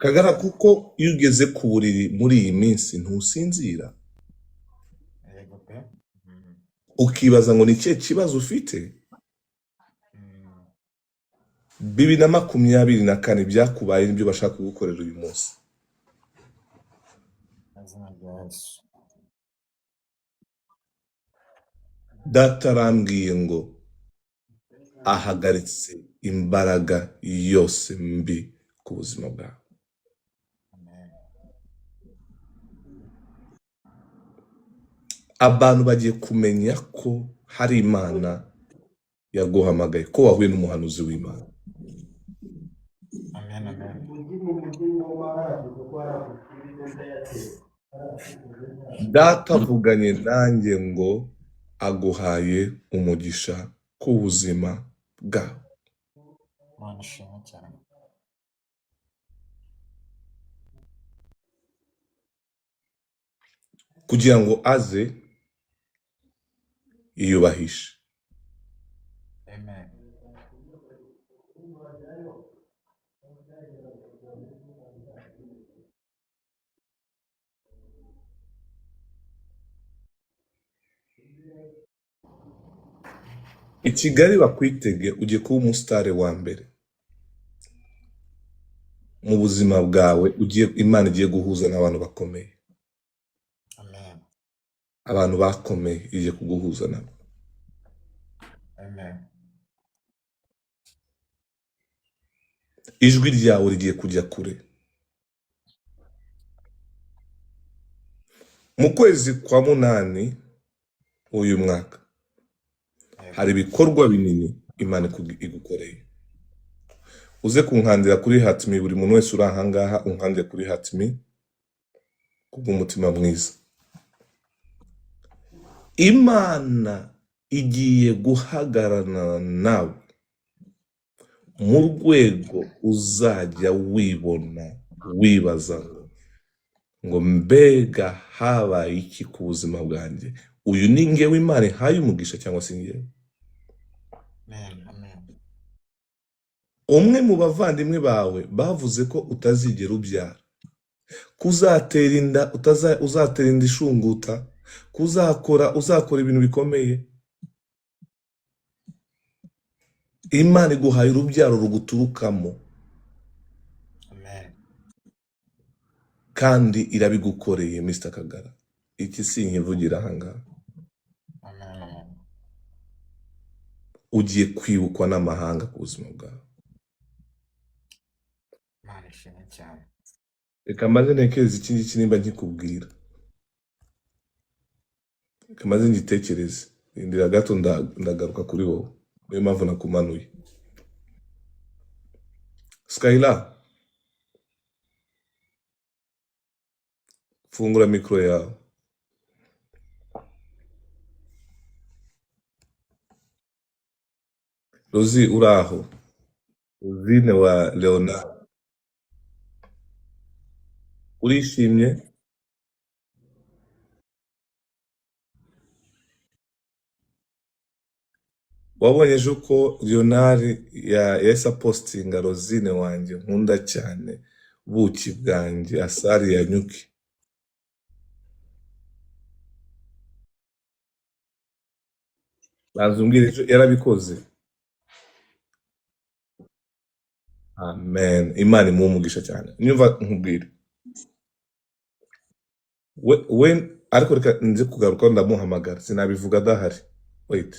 Kagara, kuko iyo ugeze ku buriri muri iyi minsi ntusinzira Yego pe. ukibaza ngo ni ikihe kibazo ufite. 2024 byakubaye nibyo bashaka kugukorera uyu munsi. Izina rya Yesu. Data arambwiye ngo ahagaritse imbaraga yose mbi ku buzima bwawe. Amen. Abantu bagiye kumenya ko hari Imana yaguhamagaye, ko wahuye n'umuhanuzi w'Imana. Amen, amen. Data avuganye nanjye ngo aguhaye umugisha ku buzima bwawe. Imana ishimwe cyane. Kugira ngo aze yiyubahishe. Amen. I Kigali bakwitege ugiye kuba umusitari wa mbere mu buzima bwawe. Imana igiye guhuza n'abantu bakomeye. Amen. Abantu bakomeye igiye kuguhuza nabo. Amen. Ijwi ryawe rigiye kujya kure. Mu kwezi kwa munani uyu mwaka hari ibikorwa binini Imana igukoreye. Uze kunkandira kuri hatimi, buri muntu wese uri ahangaha unkandire kuri hatimi kubw'umutima mwiza. Imana igiye guhagararana nawe mu rwego uzajya wibona wibaza ngo mbega habaye iki ku buzima bwanjye. Uyu ni ngewe Imana ihaye umugisha cyangwa se ngewe? Amen, amen. Umwe mu bavandimwe bawe bavuze ko utazigera ubyara, kuzatera inda uzatera inda ishunguta, uzakora ibintu bikomeye. Imana iguhaye urubyaro ruguturukamo Amen. kandi irabigukoreye. Mr. Kagara, iki sinkivugira ahangaha. Amen, amen. Ugiye kwibukwa n'amahanga ku buzima bwawe. Imana ishimwe cyane. Reka maze ntekereze iki ngiki nimba nkikubwira. Reka maze ngitekereze. Indira gato ndagaruka kuri wowe. Niyo mpamvu nakumanuye. Skyla, fungura mikoro yawe. Rozi uraho? Rosine wa Leonard. Urishimye? Wabonye ejo ko Leonard yahise apostinga Rosine wanjye nkunda cyane, buki bwanjye, asari ya nyuki. Banza umbwire ejo yarabikoze. Amen. Imana imuhe umugisha cyane. Nyumva nkubwire. We ariko reka nze kugaruka ndamuhamagara. Sinabivuga adahari. Wait.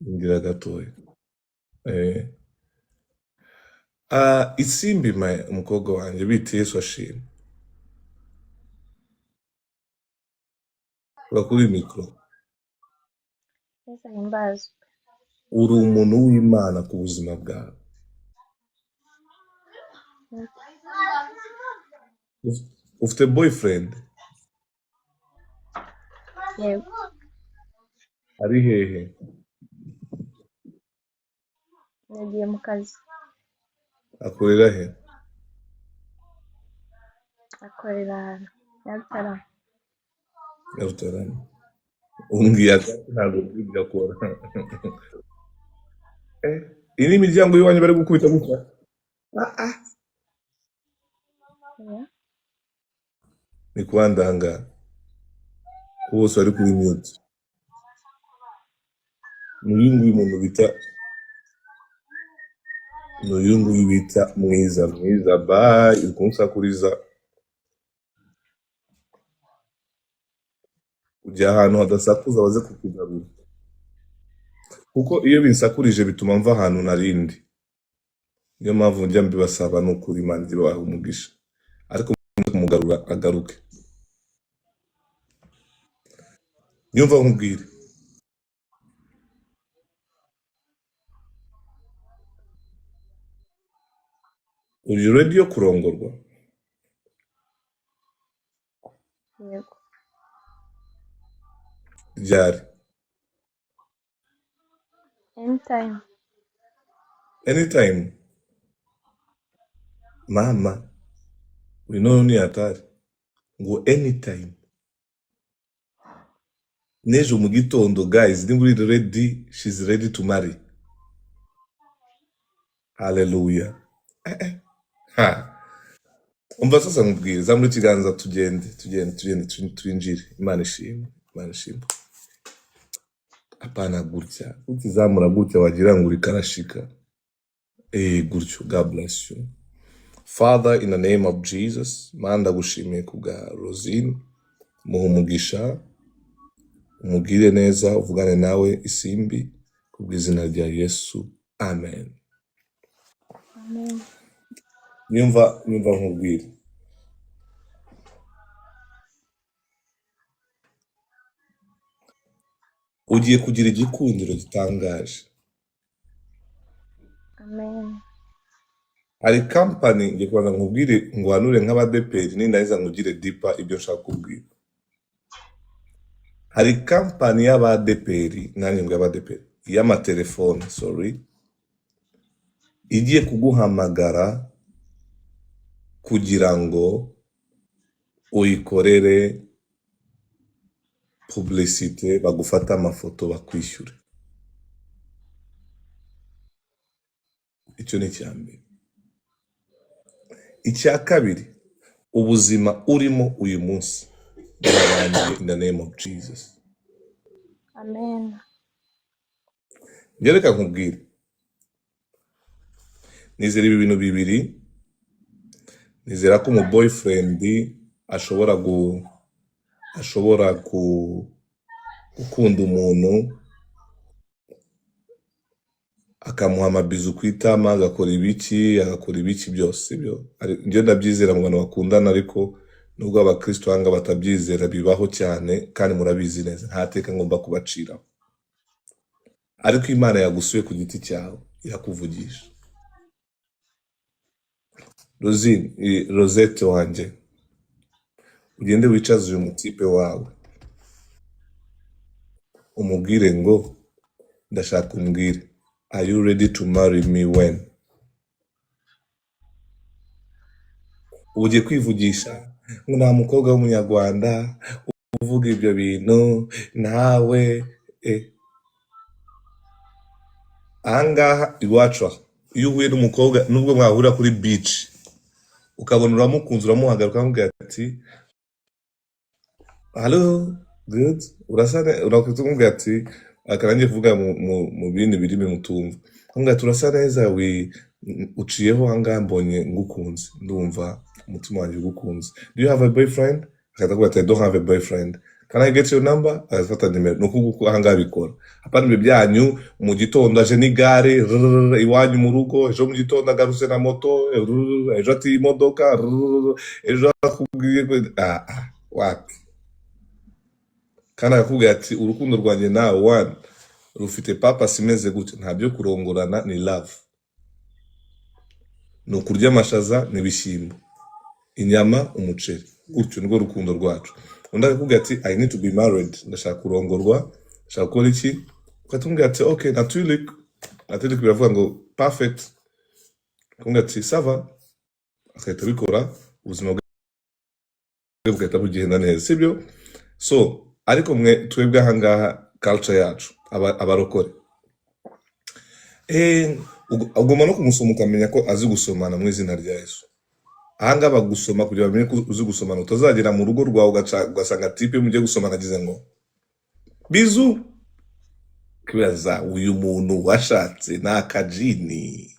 Indira gatoya. Isimbi umukobwa wanjye bita Yesu ashimwe. Urakuri mikoro. Yesu ahimbazwe. Uri umuntu w'Imana ku buzima bwawe. Ufite boyfriend? Yego. Ari hehe? Nagiye mu kazi. Akorera he? Akorera Nyarutarama. Nyarutarama. Umbwiye ati ntabwo bwibya akora. Iyi ni imiryango y'iwanyu bari gukubita gutya? Yeah. ni kwandanga bose bari kuri mute. N'uyu nguyu umuntu bita mwiza bye uri kunsakuriza ujya ahantu hadasakuza baze kukugarura kuko iyo binsakurije bituma mva ahantu narindi. Niyo mpamvu njya mbibasaba n'ukuri Imana ijye ibaha umugisha ariko kumugarura agaruke. Nyumva nkubwire uri ready yo kurongorwa? Yego. Ryari? Anytime. Anytime. Mama uri noneho ni hatari ngo anytime. N'ejo mu gitondo guys nimba uri ready, she's ready to marry. Hallelujah. Ha. Umva sasa nkubwire zamura ikiganza tugende twinjire. Imana ishimwe. Apana gutya ukizamura gutya wagira ngo uri karashika. Gutyo. God bless you. Father, in the name of Jesus, Mana ndagushimiye kubwa Rosine, muha umugisha, umugire neza, uvugane nawe isimbi kubw'izina rya Yesu. Amen. Amen. Nyumva nkubwire ugiye kugira igikundiro gitangaje. Amen. Hari company ngiye kubanza nkubwire ngo hanure nk'abadeperi nindahiza nkugire dipa ibyo nshaka kubwira. Hari company y'abadeperi nanjye ngo y'abadeperi y'amatelefone igiye kuguhamagara kugira ngo uyikorere publicité bagufata amafoto bakwishyure. Icyo ni icyambere. Icya kabiri, ubuzima urimo uyu munsi birarangiye in the name of Jesus. Amen. Reka nkubwire nizera ibi bintu bibiri. Nizera ko mu boyfriend ashobora gukunda umuntu akamuha amabizu ku itama agakora ibiki byose byo. Njye ndabyizera mu bantu bakundana ariko nubwo abakristo hanga batabyizera bibaho cyane kandi murabizi neza ntateka ngomba kubaciraho. Ariko Imana yagusuye ku giti cyawe irakuvugisha. Rosette wanjye ugende wicaze uyu mutipe wawe umubwire ngo ndashaka umbwire, are you ready to marry me when? Ugiye kwivugisha ngo nta mukobwa w'umunyarwanda uvuga ibyo bintu nawe. Ahangaha iwacu iyo uhuye n'umukobwa nubwo mwahurira kuri beach ukabona uramukunze uramuhagarika ukamubwira ati hello good urakwita umubwira ati akarangiye kuvuga mu bindi birimi mutumva ukamubwira ati urasa neza uciyeho ahangaha mbonye ngukunze ndumva umutima wanjye ugukunze. Do you have a boyfriend? Akakubwira ati I don't have a boyfriend. Can I get your number? Agafata nimero. Nuko ahangaha bikora. Hapana ibyo byanyu mu gitondo aje n'igare iwanyu mu rugo, ejo mu gitondo agarutse na moto, ejo ati imodoka, ejo akubwiye wapi. Kandi akakubwira ati urukundo rwanjye nawe rufite purpose imeze gute. Nta byo kurongorana, ni love. Ni ukurya amashaza n'ibishyimbo, inyama, umuceri. Gutyo nirwo rukundo rwacu. Undi akakubwira ati I need to be married, ndashaka kurongorwa, ndashaka gukora iki. Ukatubwira ati okay, natulik biravuga ngo perfect. Ukakubwira ati sava, akahita bikora, ubuzima bwe bugahita bugenda neza, sibyo? So ariko twebwe ahangaha culture yacu abarokore ugomba no kumusoma ukamenya ko azi gusomana mu izina rya Yesu. ahangaha bagusoma kugira bamenye ko uzi gusomana, utazagera mu rugo rwawe ugasanga tipe mujye gusomana agize ngo bizu, kwibaza uyu muntu washatse ni akajini,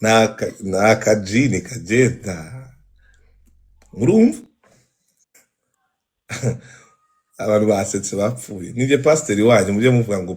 nta akajini kagenda, murumva? Abantu basetse bapfuye. Ninjye pasiteri wanyu mujye muvuga ngo